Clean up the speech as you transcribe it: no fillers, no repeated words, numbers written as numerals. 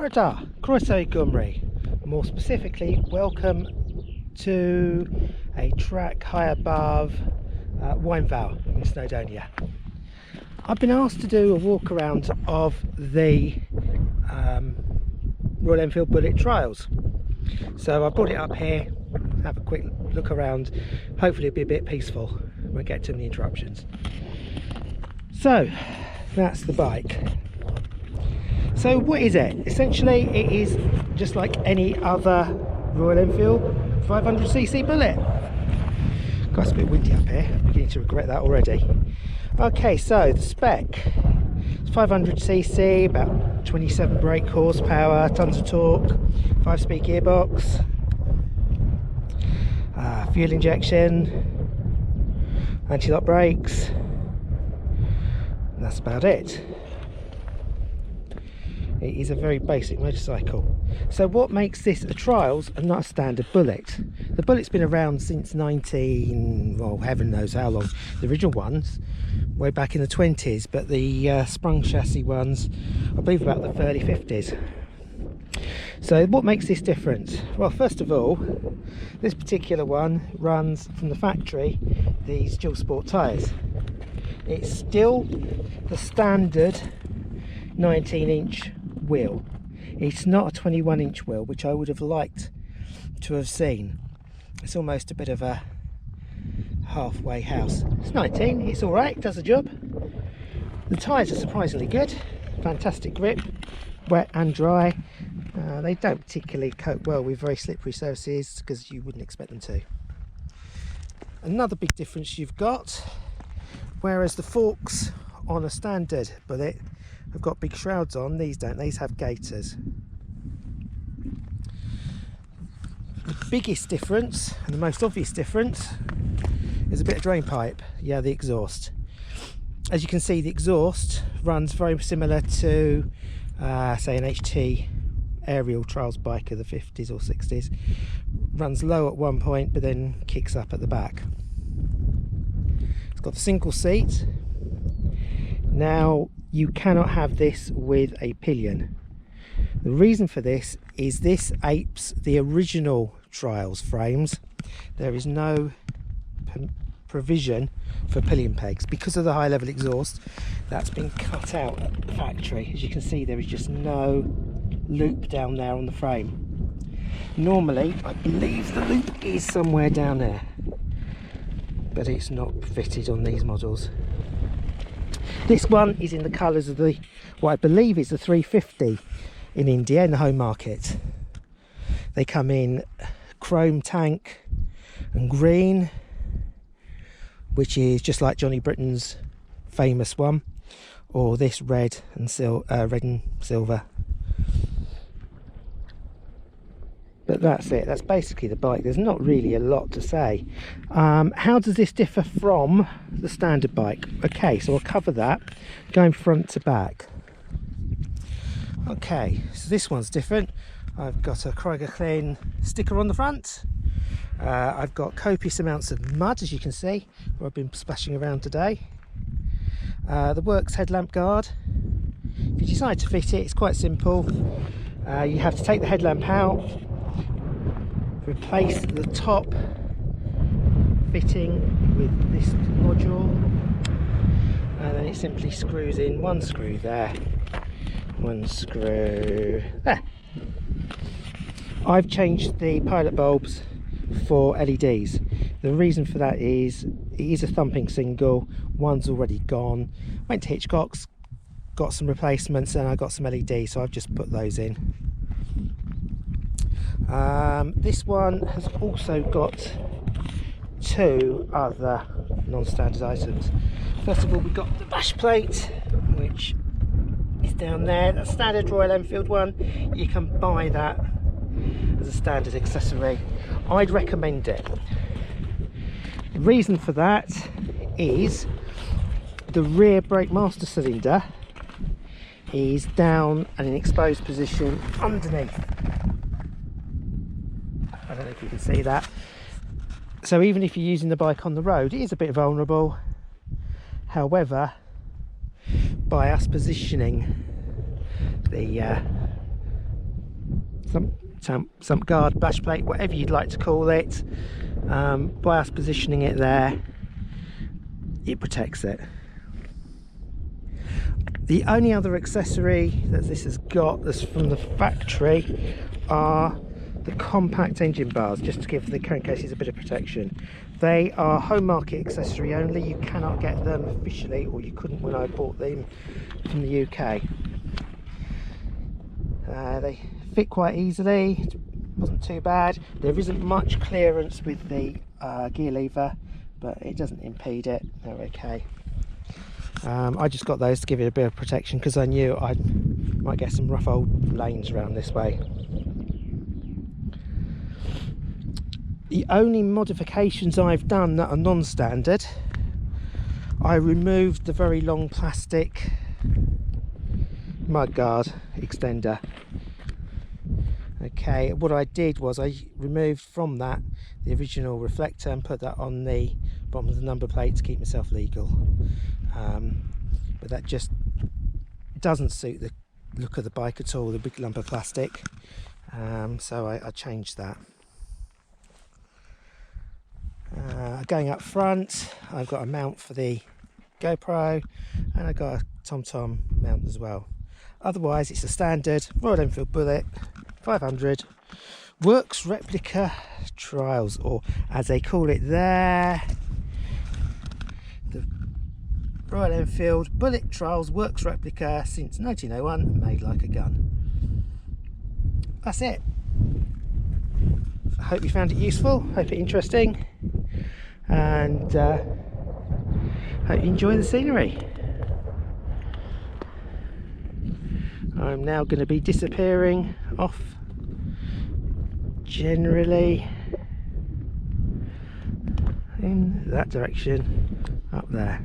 Borda, Croeso Gymru. More specifically, welcome to a track high above Enfield in Snowdonia. I've been asked to do a walk around of the Royal Enfield Bullet Trials. So I brought it up here, have a quick look around. Hopefully it'll be a bit peaceful, won't get too many interruptions. So that's the bike. So what is it? Essentially it is just like any other Royal Enfield 500cc Bullet. God, it's a bit windy up here, I'm beginning to regret that already. Okay, so the spec, it's 500cc, about 27 brake horsepower, tons of torque, 5-speed gearbox, fuel injection, anti-lock brakes, and that's about it. It is a very basic motorcycle. So what makes this a trials and not a standard Bullet? The Bullet's been around since well, heaven knows how long. The original ones, way back in the 20s, but the sprung chassis ones, I believe about the early 50s. So what makes this different? Well, first of all, this particular one runs from the factory these dual sport tyres. It's still the standard 19-inch wheel. It's not a 21-inch wheel, which I would have liked to have seen. It's almost a bit of a halfway house. It's 19, it's all right, it does the job. The tyres are surprisingly good, fantastic grip, wet and dry. They don't particularly cope well with very slippery surfaces because you wouldn't expect them to. Another big difference you've got, whereas the forks on a standard Bullet have got big shrouds on, these don't, these have gaiters. The biggest difference, and the most obvious difference, is a bit of drain pipe, yeah, the exhaust. As you can see, the exhaust runs very similar to, say, an HT aerial trials bike of the 50s or 60s. Runs low at one point, but then kicks up at the back. It's got a single seat. Now, you cannot have this with a pillion. The reason for this is this apes the original trials frames. There is no provision for pillion pegs because of the high level exhaust that's been cut out at the factory. As you can see, there is just no loop down there on the frame. Normally, I believe the loop is somewhere down there, but it's not fitted on these models. This one is in the colours of the, what I believe is the 350 in India, in the home market. They come in chrome tank and green, which is just like Johnny Britain's famous one, or this red and silver. But that's it, that's basically the bike. There's not really a lot to say. How does this differ from the standard bike? Okay, so I'll cover that going front to back. Okay, so this one's different. I've got a Clean sticker on the front. I've got copious amounts of mud, as you can see, where I've been splashing around today. The Works headlamp guard. If you decide to fit it, it's quite simple. You have to take the headlamp out, replace the top fitting with this module, and then it simply screws in one screw there, one screw there. I've changed the pilot bulbs for LEDs. The reason for that is it is a thumping single, one's already gone. Went to Hitchcock's, got some replacements, and I got some LEDs, so I've just put those in. This one has also got two other non-standard items. First of all, we've got the dash plate, which is down there. That's standard Royal Enfield one. You can buy that as a standard accessory. I'd recommend it. The reason for that is the rear brake master cylinder is down and in exposed position underneath. I don't know if you can see that. So even if you're using the bike on the road, it is a bit vulnerable. However, by us positioning the some guard bash plate, whatever you'd like to call it. By us positioning it there, it protects it. The only other accessory that this has got that's from the factory are the compact engine bars, just to give the current cases a bit of protection. They are home market accessory only. You cannot get them officially, or you couldn't when I bought them from the UK. They fit quite easily, it wasn't too bad. There isn't much clearance with the gear lever, but it doesn't impede it. They're okay. I just got those to give it a bit of protection because I knew I might get some rough old lanes around this way. The only modifications I've done that are non-standard, I removed the very long plastic mudguard extender. Okay, what I did was I removed from that the original reflector and put that on the bottom of the number plate to keep myself legal. But that just doesn't suit the look of the bike at all, the big lump of plastic. So I changed that. Going up front, I've got a mount for the GoPro and I've got a TomTom mount as well. Otherwise it's a standard Royal Enfield Bullet 500 Works Replica Trials, or as they call it there, the Royal Enfield Bullet Trials Works Replica since 1901, made like a gun. That's it. I hope you found it useful, hope it interesting, and hope you enjoy the scenery. I'm now going to be disappearing off generally in that direction up there.